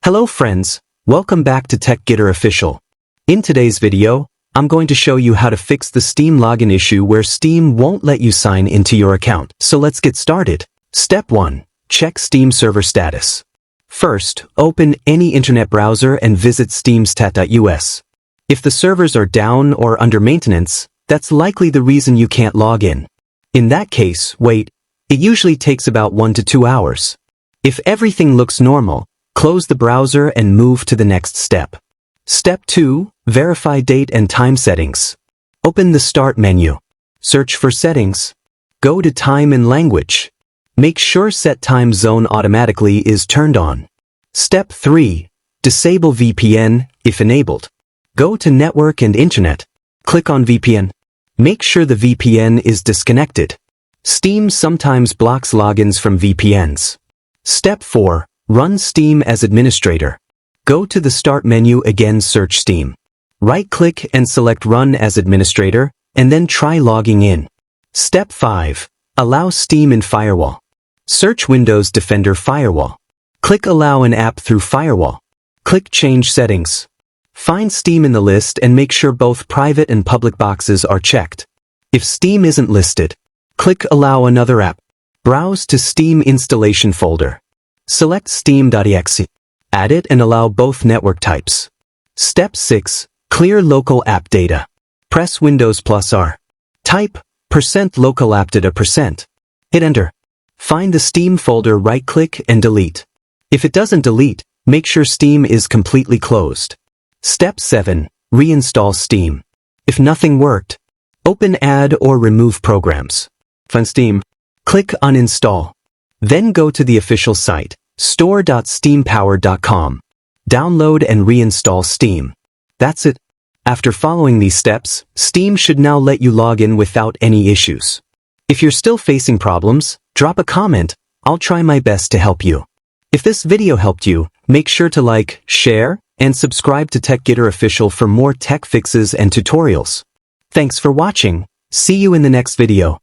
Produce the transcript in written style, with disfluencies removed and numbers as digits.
Hello friends, welcome back to TechGetter Official. In today's video, I'm going to show you how to fix the Steam login issue where Steam won't let you sign into your account. So let's get started. Step 1. Check Steam server status. First, open any internet browser and visit steamstat.us. If the servers are down or under maintenance, that's likely the reason you can't log in. In that case, wait. It usually takes about 1 to 2 hours. If everything looks normal, close the browser and move to the next step. Step 2. Verify date and time settings. Open the Start menu. Search for Settings. Go to Time and Language. Make sure Set Time Zone Automatically is turned on. Step 3. Disable VPN, if enabled. Go to Network and Internet. Click on VPN. Make sure the VPN is disconnected. Steam sometimes blocks logins from VPNs. Step 4. Run Steam as administrator. Go to the Start menu again, search Steam. Right-click and select Run as administrator, and then try logging in. Step 5. Allow Steam in Firewall. Search Windows Defender Firewall. Click Allow an app through Firewall. Click Change Settings. Find Steam in the list and make sure both private and public boxes are checked. If Steam isn't listed, click Allow another app. Browse to Steam installation folder. Select steam.exe. Add it and allow both network types. Step 6. Clear local app data. Press Windows +R. Type %local app data%. Hit Enter. Find the Steam folder, right-click and delete. If it doesn't delete, make sure Steam is completely closed. Step 7. Reinstall Steam. If nothing worked, open Add or Remove Programs. Find Steam. Click Uninstall. Then go to the official site, store.steampower.com. Download and reinstall Steam. That's it. After following these steps, Steam should now let you log in without any issues. If you're still facing problems, drop a comment. I'll try my best to help you. If this video helped you, make sure to like, share, and subscribe to TechGetter Official for more tech fixes and tutorials. Thanks for watching. See you in the next video.